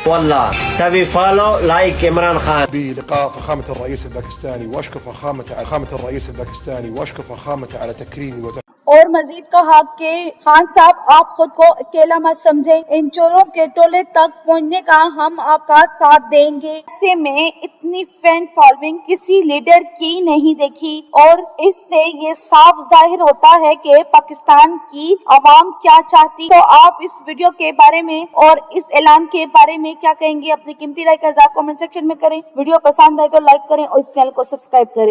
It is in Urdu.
والله سوي فولو لايك عمران خان بلقاء فخامة الرئيس الباكستاني واشكر فخامة الرئيس الباكستاني واشكر فخامته على تكريمي اور مزید کہا کہ خان صاحب آپ خود کو اکیلا مت سمجھیں، ان چوروں کے ٹولے تک پہنچنے کا ہم آپ کا ساتھ دیں گے۔ ایسے میں اتنی فین فالوئنگ کسی لیڈر کی نہیں دیکھی اور اس سے یہ صاف ظاہر ہوتا ہے کہ پاکستان کی عوام کیا چاہتی۔ تو آپ اس ویڈیو کے بارے میں اور اس اعلان کے بارے میں کیا کہیں گے؟ اپنی قیمتی رائے کا اظہار کامنٹ سیکشن میں کریں۔ ویڈیو پسند آئے تو لائک کریں اور اس چینل کو سبسکرائب کریں۔